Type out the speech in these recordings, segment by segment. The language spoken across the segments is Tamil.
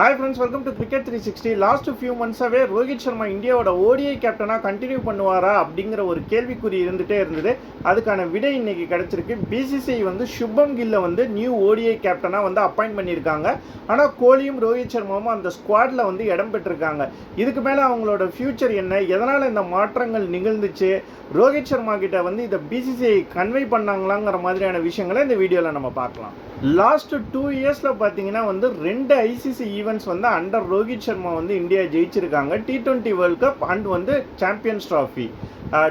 Hi friends, welcome to Cricket 360. Last few months away Rohit Sharma இந்தியாவோட ஓடிஐ கேப்டனாக கண்டினியூ பண்ணுவாரா அப்படிங்கிற ஒரு கேள்விக்குறி இருந்துகிட்டே இருந்தது. அதுக்கான விடை இன்னைக்கு கிடச்சிருக்கு. பிசிசிஐ வந்து சுப்மன் கில்லை வந்து நியூ ஓடிஐ கேப்டனாக வந்து அப்பாயிண்ட் பண்ணியிருக்காங்க. ஆனால் கோலியும் ரோஹித் சர்மாவும் அந்த ஸ்குவாடில் வந்து இடம் பெற்றிருக்காங்க. இதுக்கு மேலே அவங்களோட ஃபியூச்சர் என்ன, எதனால் இந்த மாற்றங்கள் நிகழ்ந்துச்சு, ரோஹித் சர்மா கிட்ட வந்து இதை பிசிசிஐ கன்வே பண்ணாங்களாங்கிற மாதிரியான விஷயங்களை இந்த வீடியோவில் நம்ம பார்க்கலாம். லாஸ்ட் 2 இயர்ஸில் பார்த்தீங்கன்னா வந்து 2 ஐசிசி ஈவெண்ட்ஸ் வந்து அண்டர் ரோஹித் சர்மா வந்து இந்தியா ஜெயிச்சிருக்காங்க. T20 வேர்ல்ட் கப் அண்ட் வந்து சாம்பியன்ஸ் ட்ராஃபி.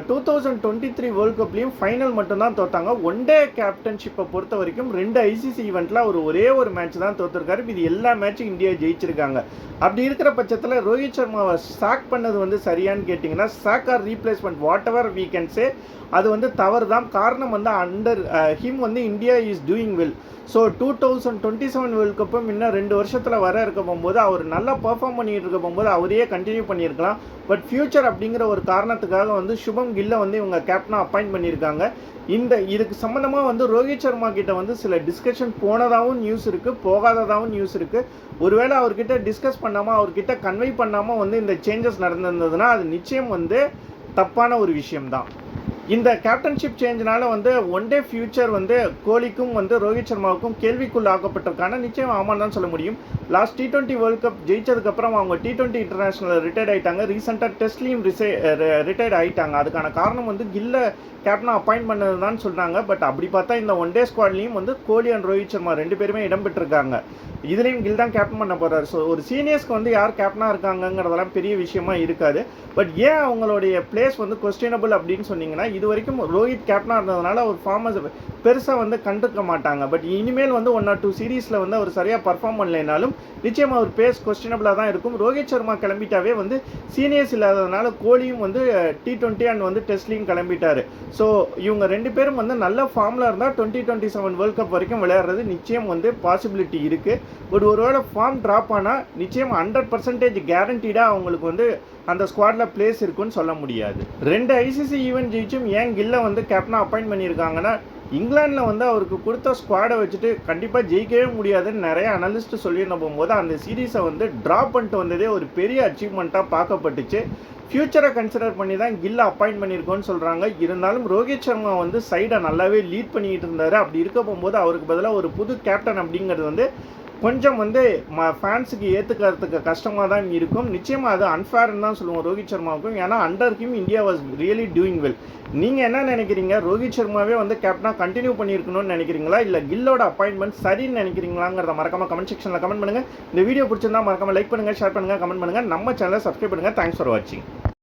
2023 வேர்ல்ட் கப்லேயும் ஃபைனல் மட்டும்தான் தோத்தாங்க. ஒன் டே கேப்டன்ஷிப்பை பொறுத்த வரைக்கும் 2 ஐசிசி ஈவெண்ட்டில் அவர் ஒரே ஒரு மேட்ச் தான் தோற்றுருக்காரு. இது எல்லா மேட்சும் இந்தியா ஜெயிச்சிருக்காங்க. அப்படி இருக்கிற பட்சத்தில் ரோஹித் சர்மாவை சாக் பண்ணது வந்து சரியான்னு கேட்டிங்கன்னா, sack or replacement whatever we can say, அது வந்து தவறு தான். காரணம் வந்து அண்டர் ஹிம் வந்து India is doing well. So 2027 world கப்பும் இன்னும் 2 வருஷத்தில் வர இருக்க போகும்போது அவர் நல்லா பர்ஃபார்ம் பண்ணிட்டு இருக்க போகும்போது அவரையே கண்டினியூ பண்ணியிருக்கலாம். பட் ஃபியூச்சர் அப்படிங்கிற ஒரு காரணத்துக்காக வந்து சுப்மன் கில்லை வந்து இவங்க கேப்டனாக அப்பாயிண்ட் பண்ணியிருக்காங்க. இதுக்கு சம்மந்தமாக வந்து ரோஹித் சர்மா கிட்ட வந்து சில டிஸ்கஷன் போனதாகவும் நியூஸ் இருக்குது, போகாததாகவும் நியூஸ் இருக்குது. ஒருவேளை அவர்கிட்ட டிஸ்கஸ் பண்ணாமல் அவர்கிட்ட கன்வே பண்ணாமல் வந்து இந்த சேஞ்சஸ் நடந்திருந்ததுன்னா அது நிச்சயம் வந்து தப்பான ஒரு விஷயம்தான். இந்த கேப்டன்ஷிப் சேஞ்சினால வந்து ஒன் டே ஃபியூச்சர் வந்து கோலிக்கும் வந்து ரோஹித் சர்மாவுக்கும் கேள்விக்குள் ஆக்கப்பட்டிருக்கான நிச்சயம் ஆமான்னு தான் சொல்ல முடியும். லாஸ்ட் T20 வேர்ல்ட் கப் ஜெயிச்சதுக்கப்புறம் அவங்க T20 இன்டர்நேஷனல் ரிட்டையர்ட் ஆகிட்டாங்க. ரீசெண்டாக டெஸ்ட்லேயும் ரிட்டையர்ட் ஆகிட்டாங்க. அதுக்கான காரணம் வந்து கில்லை கேப்டனாக அப்பாயிண்ட் பண்ணது தான் சொல்கிறாங்க. பட் அப்படி பார்த்தா இந்த ஒன் டே ஸ்குவாட்லேயும் வந்து கோலி அண்ட் ரோஹித் சர்மா 2 பேருமே இடம் பெற்றிருக்காங்க. இதுலேயும் கில் தான் கேப்டன் பண்ண போகிறார். ஸோ ஒரு சீனியர்ஸ்க்கு வந்து யார் கேப்டனாக இருக்காங்கிறதெல்லாம் பெரிய விஷயமா இருக்காது. பட் ஏன் அவங்களுடைய பிளேஸ் வந்து கொஸ்டினபிள் அப்படின்னு சொன்னீங்கன்னா, இது வரைக்கும் ரோஹித் கேப்டனாக இருந்ததுனால அவர் ஃபார்மர்ஸ் பெருசாக வந்து கண்டுக்க மாட்டாங்க. பட் இனிமேல் வந்து 1 or 2 சீரீஸில் வந்து அவர் சரியாக பர்ஃபார்ம் பண்ணலைனாலும் நிச்சயம் அவர் பேஸ் கொஸ்டினபிளாக தான் இருக்கும். ரோஹித் சர்மா கிளம்பிட்டாவே வந்து சீனியர்ஸ் இல்லாததுனால கோலியும் வந்து T20 அண்ட் வந்து டெஸ்ட்லையும் கிளம்பிட்டார். ஸோ இவங்க 2 பேரும் வந்து நல்ல ஃபார்மில் இருந்தால் 2027 வேர்ல்ட் கப் வரைக்கும் விளையாடுறது நிச்சயம் வந்து பாசிபிலிட்டி இருக்குது. பட் ஒருவேளை ஃபார்ம் ட்ராப் ஆனால் நிச்சயம் 100% கேரண்டீடாக அவங்களுக்கு வந்து அந்த ஸ்குவாடில் பிளேஸ் இருக்குன்னு சொல்ல முடியாது. 2 ஐசிசி ஈவெண்ட் ஜெயிச்சும் ஏன் கில்லை வந்து கேப்டனாக அப்பாயிண்ட் பண்ணியிருக்காங்கன்னா, இங்கிலாண்டில் வந்து அவருக்கு கொடுத்த ஸ்குவாடை வச்சுட்டு கண்டிப்பாக ஜெயிக்கவே முடியாதுன்னு நிறைய அனலிஸ்ட் சொல்லியிருந்த போகும்போது அந்த சீரீஸை வந்து ட்ராப் பண்ணிட்டு வந்ததே ஒரு பெரிய அச்சீவ்மெண்ட்டாக பார்க்கப்பட்டுச்சு. ஃபியூச்சரை கன்சிடர் பண்ணி தான் கில்லை அப்பாயிண்ட் பண்ணியிருக்கோன்னு சொல்கிறாங்க. இருந்தாலும் ரோஹித் சர்மா வந்து சைடை நல்லாவே லீட் பண்ணிக்கிட்டு இருந்தார். அப்படி இருக்க போகும்போது அவருக்கு பதிலாக ஒரு புது கேப்டன் அப்படிங்கிறது வந்து கொஞ்சம் வந்து ஃபேன்ஸுக்கு ஏற்றுக்கிறதுக்கு கஷ்டமாக தான் இருக்கும். நிச்சயமாக அது அன்ஃபேர்னு தான் சொல்லுவோம் ரோஹித் சர்மாவுக்கும். ஏன்னா under him India was really doing well. நீங்கள் என்ன நினைக்கிறீங்க? ரோஹித் சர்மாவே வந்து கேப்டனாக கண்டினியூ பண்ணியிருக்கணும்னு நினைக்கிறீங்களா, இல்லை கில்லோட அப்பாயின்மெண்ட் சரின்னு நினைக்கிறீங்களாங்கிறத மறக்காமல் கமெண்ட் செக்ஷனில் கமெண்ட் பண்ணுங்கள். இந்த வீடியோ பிடிச்சிருந்தா மறக்காமல் லைக் பண்ணுங்கள், ஷேர் பண்ணுங்கள், கமெண்ட் பண்ணுங்கள். நம்ம சேனலை சப்ஸ்கிரைப் பண்ணுங்கள். தேங்க்ஸ் ஃபார் வாட்சிங்.